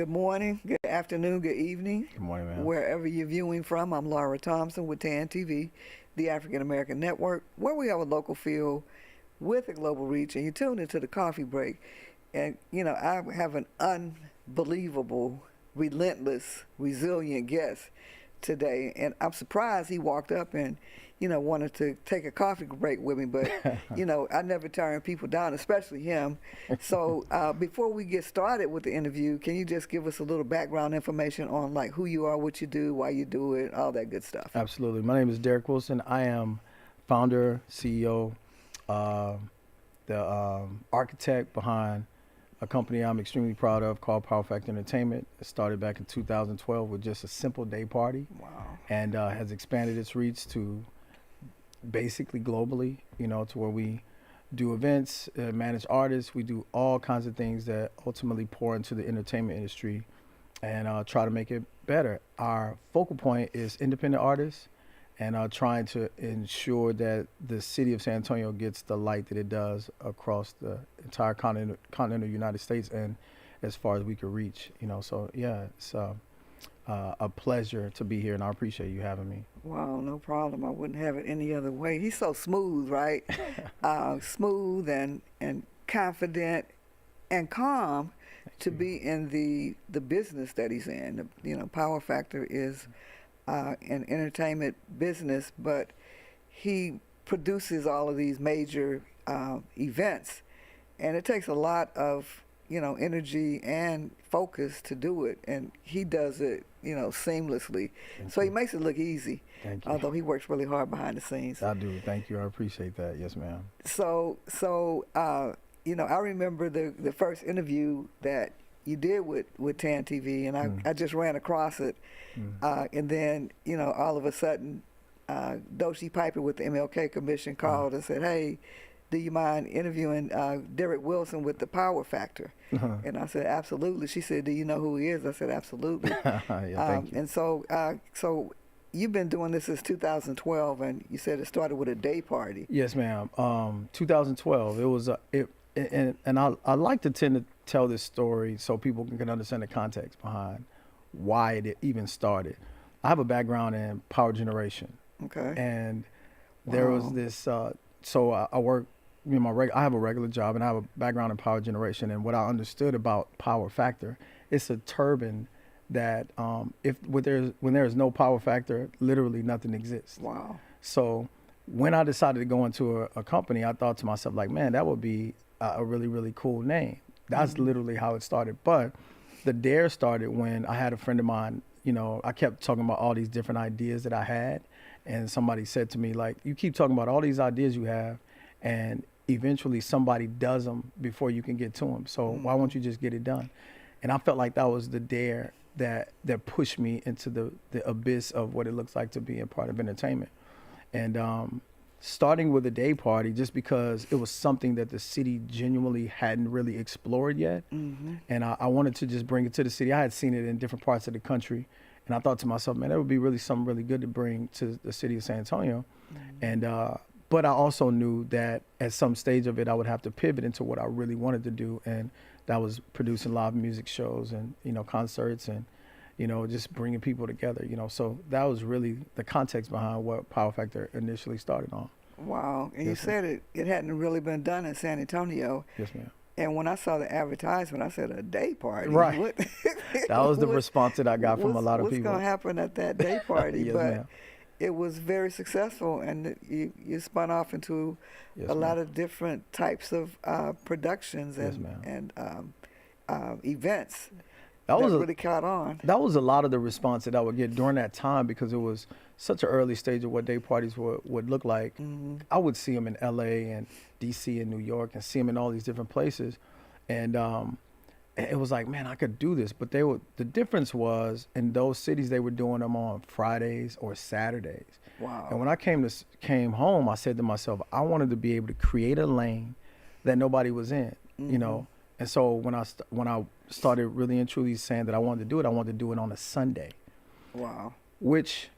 Good morning, good afternoon, good evening, Good morning, ma'am. wherever you're viewing from. I'm Laura Thompson with TAN TV, the African American Network, where we have a local feel with a global reach, and you tune into the coffee break. And, I have an unbelievable, relentless, resilient guest today, and I'm surprised he walked up and wanted to take a coffee break with me, but I never turn people down, especially him. So before we get started with the interview, can you just give us a little background information on like who you are, what you do, why you do it, all that good stuff? Absolutely. My name is Derrick Wilson. I am founder, CEO, the architect behind a company I'm extremely proud of called Powerfactor Entertainment. It started back in 2012 with just a simple day party. Wow. And has expanded its reach to basically globally, to where we do events, manage artists. We do all kinds of things that ultimately pour into the entertainment industry and try to make it better. Our focal point is independent artists and trying to ensure that the city of San Antonio gets the light that it does across the entire continental United States and as far as we could reach. So yeah, it's a pleasure to be here, and I appreciate you having me. Wow, no problem. I wouldn't have it any other way. He's so smooth, right? Smooth and confident and calm to be in the business that he's in. Powerfactor is an entertainment business, but he produces all of these major events, and it takes a lot of energy and focus to do it, and he does it seamlessly. So he makes it look easy. Thank you. Although he works really hard behind the scenes. I do. Thank you. I appreciate that. Yes, ma'am. So I remember the first interview that you did with TAN TV, and I just ran across it, and then all of a sudden, Doshi Piper with the MLK Commission called and said, "Hey, do you mind interviewing Derrick Wilson with the Powerfactor?" And I said, "Absolutely." She said, "Do you know who he is?" I said, "Absolutely." Yeah, thank you. And so you've been doing this since 2012, and you said it started with a day party. Yes, ma'am. 2012. It was and I like to tend to tell this story so people can understand the context behind why it even started. I have a background in power generation. Okay. And there was this. So I work. I have a regular job, and I have a background in power generation. And what I understood about Powerfactor, it's a turbine that when there is no power factor, literally nothing exists. Wow. So when I decided to go into a company, I thought to myself, like, man, that would be a really, really cool name. That's literally how it started. But the dare started when I had a friend of mine, I kept talking about all these different ideas that I had. And somebody said to me, like, you keep talking about all these ideas you have, and eventually somebody does them before you can get to them. So why won't you just get it done? And I felt like that was the dare that pushed me into the abyss of what it looks like to be a part of entertainment. And starting with a day party, just because it was something that the city genuinely hadn't really explored yet. And I wanted to just bring it to the city. I had seen it in different parts of the country. And I thought to myself, man, that would be really something really good to bring to the city of San Antonio. And but I also knew that at some stage of it, I would have to pivot into what I really wanted to do. And that was producing live music shows and, concerts and, just bringing people together, So that was really the context behind what Powerfactor initially started on. Wow. And Yes, you said it hadn't really been done in San Antonio. Yes, ma'am. And when I saw the advertisement, I said, a day party? Right. What? That was the response that I got from a lot of people. What's going to happen at that day party? Yes, but ma'am. it was very successful, and you spun off into Yes, a lot ma'am. of different types of productions Yes, and events That was really caught on. That was a lot of the response that I would get during that time because it was such an early stage of what day parties would look like. I would see them in LA and DC and New York and see them in all these different places. And it was like, man, I could do this. But the difference was in those cities, they were doing them on Fridays or Saturdays. Wow. And when I came home, I said to myself, I wanted to be able to create a lane that nobody was in, And so when I started really and truly saying that I wanted to do it on a Sunday. Wow. Which,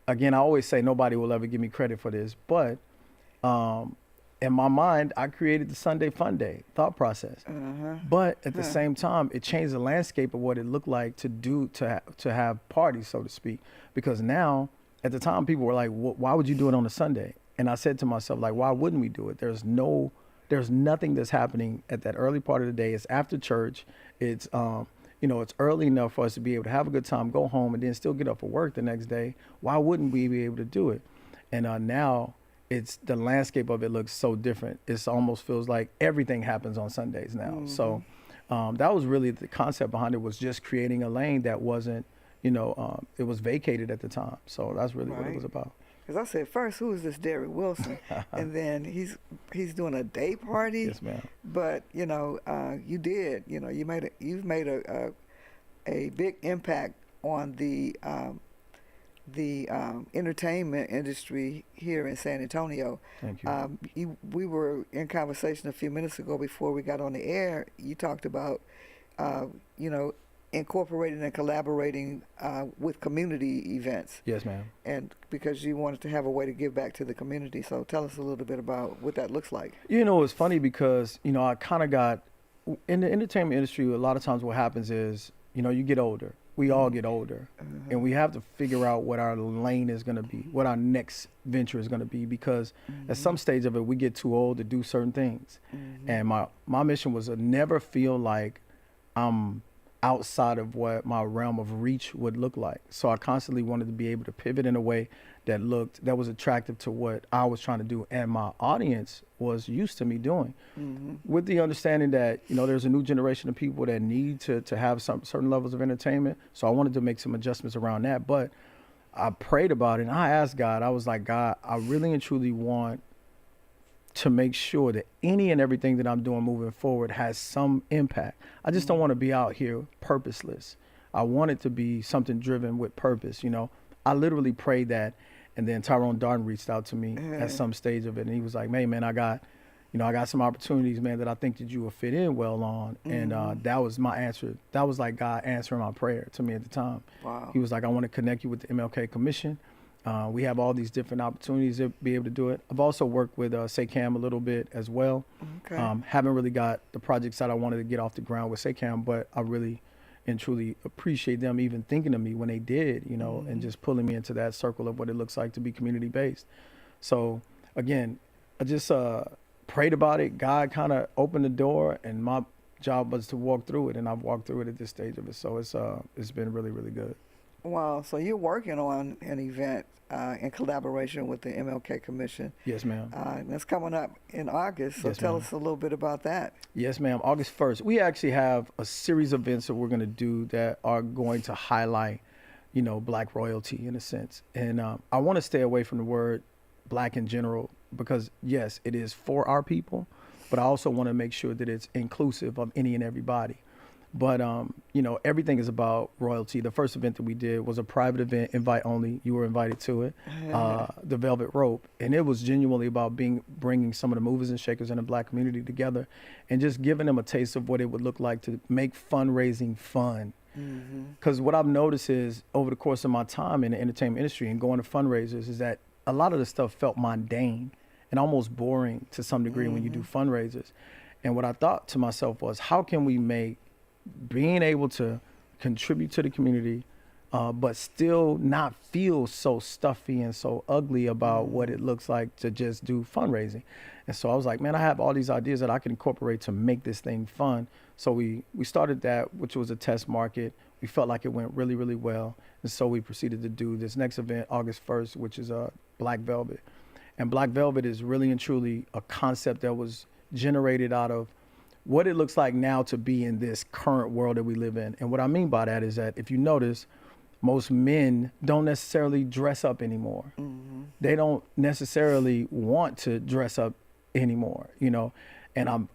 again, I always say nobody will ever give me credit for this, but, and in my mind, I created the Sunday Fun Day thought process. But at the same time, it changed the landscape of what it looked like to have parties, so to speak. Because now, at the time, people were like, why would you do it on a Sunday? And I said to myself, like, why wouldn't we do it? There's nothing that's happening at that early part of the day. It's after church. It's it's early enough for us to be able to have a good time, go home, and then still get up for work the next day. Why wouldn't we be able to do it? And now it's the landscape of it looks so different. It almost feels like everything happens on Sundays now. So that was really the concept behind it, was just creating a lane that wasn't, it was vacated at the time. So that's really what it was about. Because I said first, who is this Derrick Wilson? And then he's doing a day party. Yes, ma'am. But you did. You've made a big impact on the entertainment industry here in San Antonio. Thank you. We were in conversation a few minutes ago before we got on the air. You talked about incorporating and collaborating with community events. Yes, ma'am. And because you wanted to have a way to give back to the community. So tell us a little bit about what that looks like. It's funny because, I kind of got, in the entertainment industry, a lot of times what happens is, you get older. We all get older. And we have to figure out what our lane is going to be, what our next venture is going to be, because at some stage of it, we get too old to do certain things. And my mission was to never feel like I'm outside of what my realm of reach would look like. So I constantly wanted to be able to pivot in a way that was attractive to what I was trying to do, and my audience was used to me doing, with the understanding that there's a new generation of people that need to have some certain levels of entertainment. So I wanted to make some adjustments around that. But I prayed about it, and I asked God, I was like, God, I really and truly want to make sure that any and everything that I'm doing moving forward has some impact. I just don't want to be out here purposeless. I want it to be something driven with purpose. I literally prayed that, and then Tyrone Darden reached out to me at some stage of it, and he was like, "Hey, man, I got some opportunities, man, that I think that you will fit in well on." And that was my answer. That was like God answering my prayer to me at the time. Wow. He was like, "I want to connect you with the MLK Commission. We have all these different opportunities to be able to do it." I've also worked with SACAM a little bit as well. Okay. Haven't really got the projects that I wanted to get off the ground with SACAM, but I really and truly appreciate them even thinking of me when they did, and just pulling me into that circle of what it looks like to be community based. So again, I just prayed about it. God kind of opened the door, and my job was to walk through it, and I've walked through it at this stage of it. So it's been really, really good. Wow. So you're working on an event in collaboration with the MLK Commission. Yes, ma'am. That's coming up in August. So Yes, tell ma'am. us a little bit about that. Yes, ma'am. August 1st. We actually have a series of events that we're going to do that are going to highlight, Black royalty in a sense. And I want to stay away from the word Black in general, because yes, it is for our people, but I also want to make sure that it's inclusive of any and everybody. But, everything is about royalty. The first event that we did was a private event, invite only. You were invited to it, the Velvet Rope. And it was genuinely about bringing some of the movers and shakers in the Black community together and just giving them a taste of what it would look like to make fundraising fun. Because what I've noticed is over the course of my time in the entertainment industry and going to fundraisers is that a lot of the stuff felt mundane and almost boring to some degree when you do fundraisers. And what I thought to myself was, how can we make being able to contribute to the community, but still not feel so stuffy and so ugly about what it looks like to just do fundraising? And so I was like, man, I have all these ideas that I can incorporate to make this thing fun. So we started that, which was a test market. We felt like it went really, really well. And so we proceeded to do this next event, August 1st, which is Black Velvet. And Black Velvet is really and truly a concept that was generated out of what it looks like now to be in this current world that we live in. And what I mean by that is that if you notice, most men don't necessarily dress up anymore. They don't necessarily want to dress up anymore, And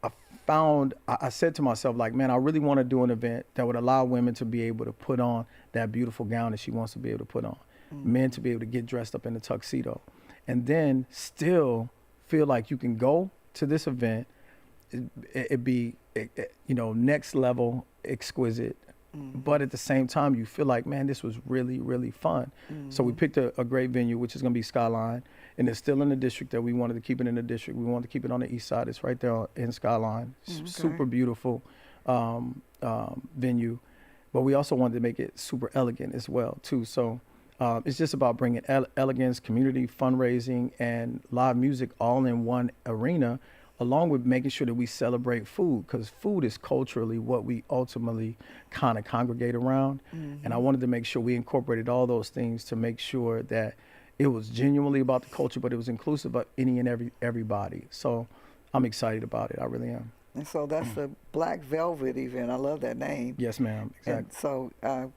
I said to myself, like, man, I really want to do an event that would allow women to be able to put on that beautiful gown that she wants to be able to put on, men to be able to get dressed up in a tuxedo, and then still feel like you can go to this event, it'd be, next level exquisite. But at the same time, you feel like, man, this was really, really fun. So we picked a great venue, which is going to be Skyline. And it's still in the district that we wanted to keep it in the district. We wanted to keep it on the east side. It's right there in Skyline. Okay. Super beautiful venue. But we also wanted to make it super elegant as well, too. So it's just about bringing elegance, community fundraising, and live music all in one arena, along with making sure that we celebrate food, because food is culturally what we ultimately kind of congregate around. And I wanted to make sure we incorporated all those things to make sure that it was genuinely about the culture, but it was inclusive of any and everybody. So I'm excited about it. I really am. And so that's the Black Velvet event. I love that name. Yes, ma'am. Exactly. And so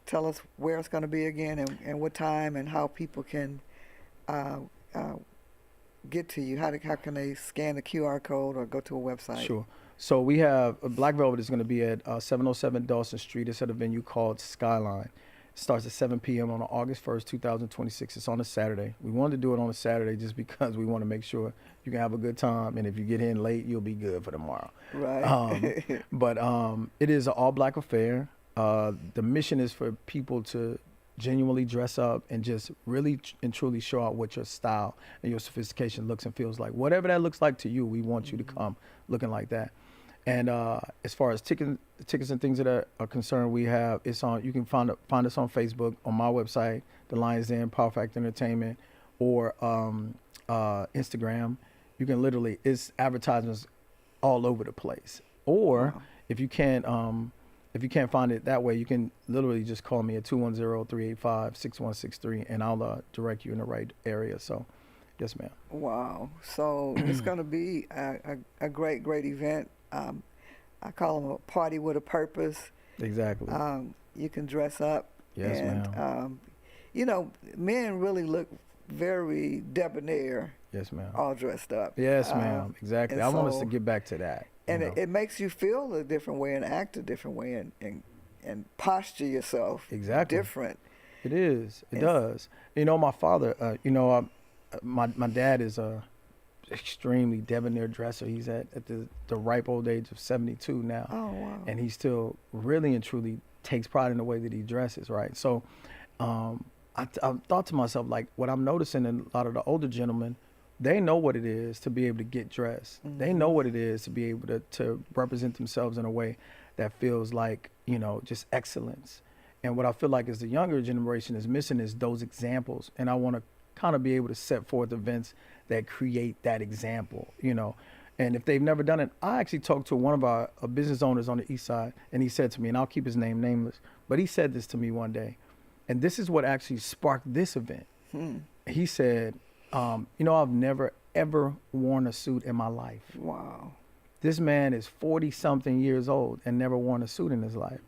tell us where it's going to be again, and what time, and how people can get to you. How can they scan the QR code or go to a website? Sure. So we have Black Velvet is going to be at 707 Dawson Street. It's at a venue called Skyline. It starts at 7 p.m. on August 1st, 2026. It's on a Saturday. We wanted to do it on a Saturday just because we want to make sure you can have a good time. And if you get in late, you'll be good for tomorrow. Right. But it is an all-black affair. The mission is for people to genuinely dress up and just really and truly show out what your style and your sophistication looks and feels like. Whatever that looks like to you, we want you to come looking like that. And as far as tickets and things that are concerned, we have it's on. You can find us on Facebook, on my website, The Lions Den, Powerfactor Entertainment, or Instagram. You can literally, it's advertisements all over the place. Or Wow. if you can't find it that way, you can literally just call me at 210-385-6163, and I'll direct you in the right area. So, yes, ma'am. Wow. So it's going to be a great event. I call them a party with a purpose. Exactly. You can dress up. Yes, and, ma'am. Men really look very debonair, Yes, ma'am. all dressed up. Yes, ma'am. Exactly. and I want us to so- get back to that. And you know? it makes you feel a different way and act a different way and posture yourself Exactly. different. It is. It It's- does. My father, my dad is a extremely debonair dresser. He's at the ripe old age of 72 now. Oh, wow. And he still really and truly takes pride in the way that he dresses, right? So I thought to myself, like, what I'm noticing in a lot of the older gentlemen, they know what it is to be able to get dressed. They know what it is to be able to represent themselves in a way that feels like, just excellence. And what I feel like is the younger generation is missing is those examples. And I want to kind of be able to set forth events that create that example, And if they've never done it, I actually talked to one of our business owners on the east side, and he said to me, and I'll keep his name nameless, but he said this to me one day, and this is what actually sparked this event. He said, I've never, ever worn a suit in my life. Wow. This man is 40-something years old and never worn a suit in his life.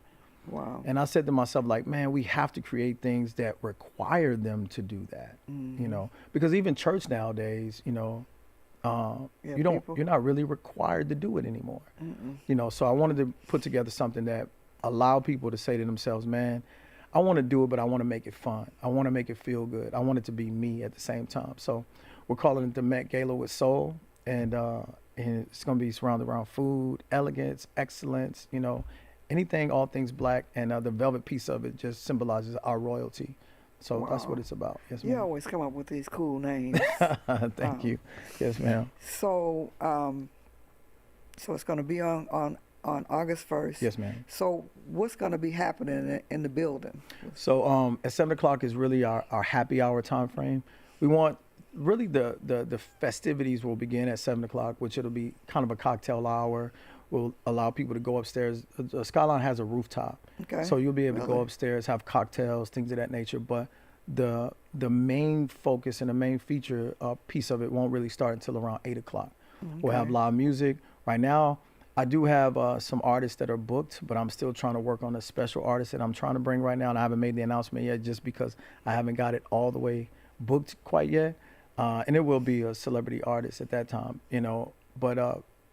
Wow. And I said to myself, like, man, we have to create things that require them to do that, because even church nowadays, you're not really required to do it anymore. So I wanted to put together something that allowed people to say to themselves, man, I want to do it, but I want to make it fun. I want to make it feel good. I want it to be me at the same time. So we're calling it the Met Gala with Soul, and it's going to be surrounded around food, elegance, excellence, anything, all things black, and the velvet piece of it just symbolizes our royalty. So that's what it's about. Yes, ma'am. You always come up with these cool names. Thank you. Yes, ma'am. So, so it's going to be on August 1st. Yes, ma'am. So what's going to be happening in the building? So at 7 o'clock is really our happy hour time frame. We want really the festivities will begin at 7 o'clock, which it'll be kind of a cocktail hour. We'll allow people to go upstairs. The Skyline has a rooftop. Okay. So you'll be able to go Really? upstairs, have cocktails, things of that nature. But the main focus and the main feature piece of it won't really start until around 8 o'clock. We'll have Okay. live music. Right now, I do have some artists that are booked, but I'm still trying to work on a special artist that I'm trying to bring right now, and I haven't made the announcement yet just because I haven't got it all the way booked quite yet. And it will be a celebrity artist at that time,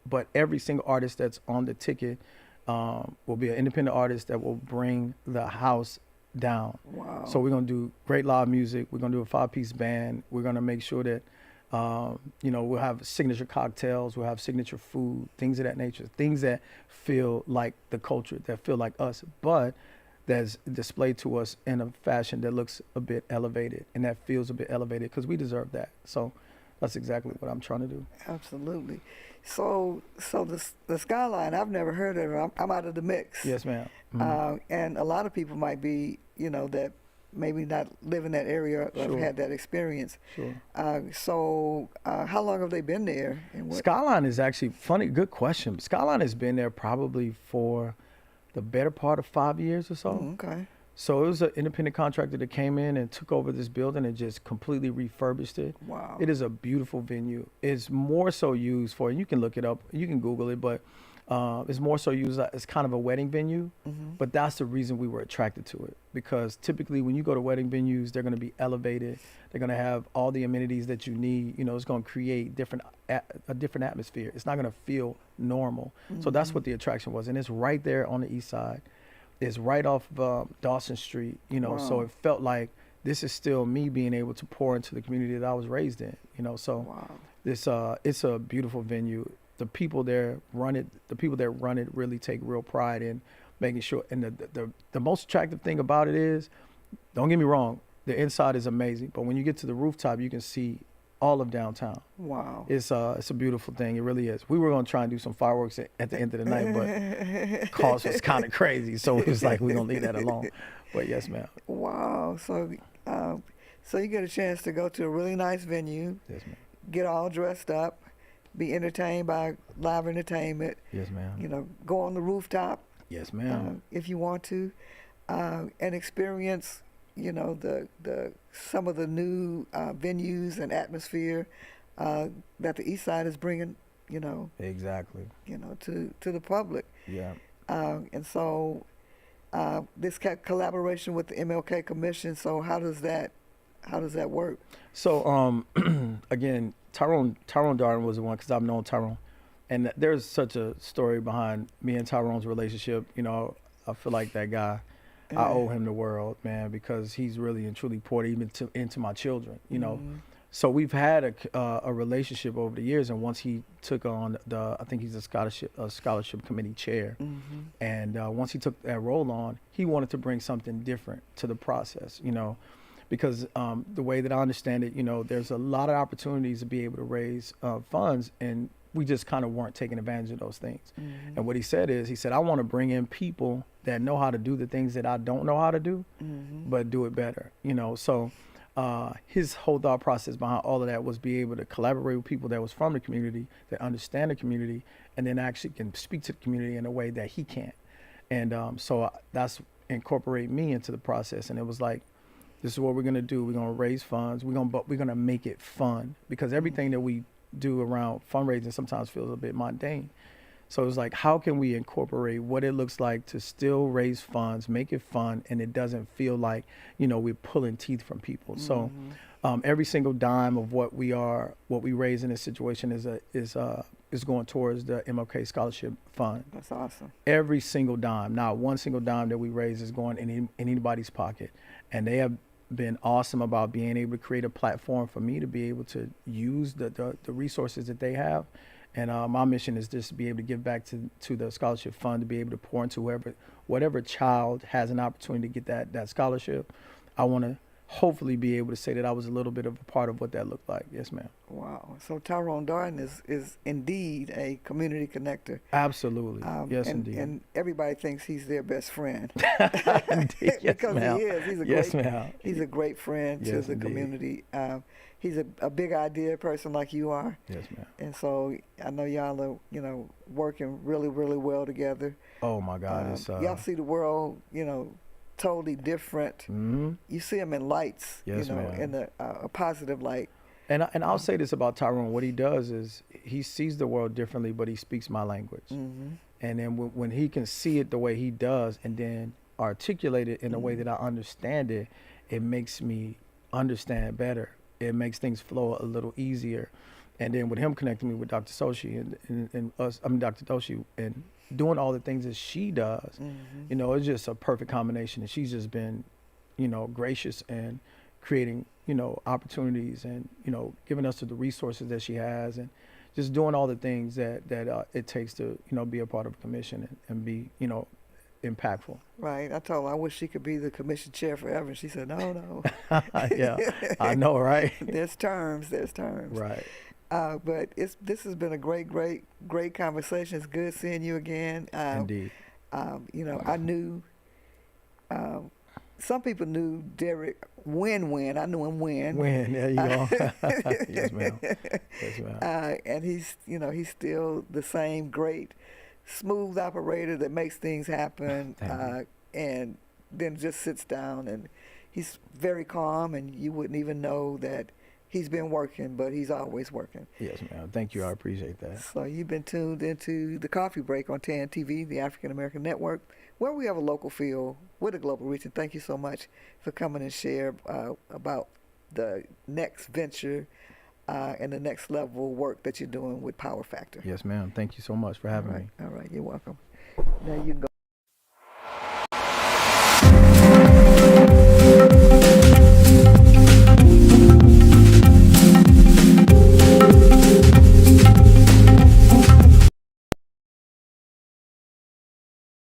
but every single artist that's on the ticket will be an independent artist that will bring the house down. Wow. So we're going to do great live music. We're going to do a 5-piece band. We're going to make sure that, we'll have signature cocktails. We'll have signature food, things of that nature, things that feel like the culture, that feel like us, but that's displayed to us in a fashion that looks a bit elevated and that feels a bit elevated because we deserve that. So that's exactly what I'm trying to do. Absolutely. So the Skyline, I've never heard of it. I'm out of the mix. Yes, ma'am. And a lot of people might be, that maybe not live in that area or have Sure. had that experience. Sure. So how long have they been there? And what? Skyline is actually funny. Good question. Skyline has been there probably for the better part of 5 years or so. Okay. So it was an independent contractor that came in and took over this building and just completely refurbished it. Wow. It is a beautiful venue. It's more so used for, and you can look it up, you can Google it, but it's more so used as kind of a wedding venue. But that's the reason we were attracted to it, because typically when you go to wedding venues, they're going to be elevated. They're going to have all the amenities that you need. It's going to create a different atmosphere. It's not going to feel normal. So that's what the attraction was. And it's right there on the east side. It's right off Dawson Street, Wow. So it felt like this is still me being able to pour into the community that I was raised in, So Wow. it's a beautiful venue. The people that run it really take real pride in making sure. And the most attractive thing about it is, don't get me wrong, the inside is amazing, but when you get to the rooftop, you can see all of downtown. Wow. It's a beautiful thing. It really is. We were going to try and do some fireworks at the end of the night, but cost was kind of crazy, so it was like we're going to leave that alone. But yes, ma'am. Wow. So you get a chance to go to a really nice venue, Yes, ma'am. get all dressed up, be entertained by live entertainment. Yes, ma'am. Go on the rooftop Yes, ma'am. if you want to, and experience, the some of the new venues and atmosphere that the East Side is bringing, Exactly. to the public. Yeah. And so this collaboration with the MLK Commission. So how does that work? So again, Tyrone Darden was the one, because I've known Tyrone, and there's such a story behind me and Tyrone's relationship. I feel like that guy, I owe him the world, man, because he's really and truly poured even into my children. So we've had a relationship over the years, and once he took on I think he's a scholarship committee chair, and once he took that role on, he wanted to bring something different to the process, because the way that I understand it, there's a lot of opportunities to be able to raise funds, and we just kind of weren't taking advantage of those things. And what he said, I want to bring in people that know how to do the things that I don't know how to do, but do it better, So his whole thought process behind all of that was be able to collaborate with people that was from the community, that understand the community, and then actually can speak to the community in a way that he can't. And so that's incorporate me into the process. And it was like, this is what we're going to do. We're going to raise funds. We're going to make it fun, because everything that we do around fundraising sometimes feels a bit mundane. So it's like, how can we incorporate what it looks like to still raise funds, make it fun, and it doesn't feel like, we're pulling teeth from people. So every single dime of what we raise in this situation is going towards the MLK Scholarship Fund. That's awesome. Every single dime, not one single dime that we raise is going in anybody's pocket. And they have been awesome about being able to create a platform for me to be able to use the resources that they have. And my mission is just to be able to give back to the scholarship fund, to be able to pour into whatever child has an opportunity to get that scholarship. I want to hopefully be able to say that I was a little bit of a part of what that looked like. Yes, ma'am. Wow. So Tyrone Darden is indeed a community connector. Absolutely. Yes, indeed. And everybody thinks he's their best friend. Indeed. Yes, because ma'am. he is. He's a great friend to Yes, the indeed. community. He's a big idea person like you are. Yes, ma'am. And so I know y'all are, working really, really well together. Oh my God. It's y'all see the world, totally different. mhm. You see him in lights, Yes, ma'am. in a positive light. And I'll say this about Tyrone. What he does is he sees the world differently, but he speaks my language. Mm-hmm. And then when he can see it the way he does, and then articulate it in a way that I understand it, it makes me understand better. It makes things flow a little easier. And then with him connecting me with Dr. Soshi and us, Dr. Doshi, and doing all the things that she does, it's just a perfect combination. And she's just been, gracious and creating, opportunities and, giving us the resources that she has, and just doing all the things that it takes to, be a part of a commission and be, impactful. Right. I told her I wish she could be the commission chair forever. And she said, no, no. Yeah, I know, right? There's terms. There's terms. Right. But this has been a great conversation. It's good seeing you again. Indeed. You know, I knew, some people knew Derrick when. I knew him when. When, there you go. Yes, ma'am. Yes, ma'am. And he's still the same great, smooth operator that makes things happen, and then just sits down, and he's very calm, and you wouldn't even know that he's been working, but he's always working. Yes, ma'am. Thank you. I appreciate that. So you've been tuned into the Coffee Break on TAN TV, the African American Network, where we have a local feel with a global reach. And thank you so much for coming and share about the next venture and the next level work that you're doing with Powerfactor. Yes, ma'am. Thank you so much for having me. All right. You're welcome. Now you can go.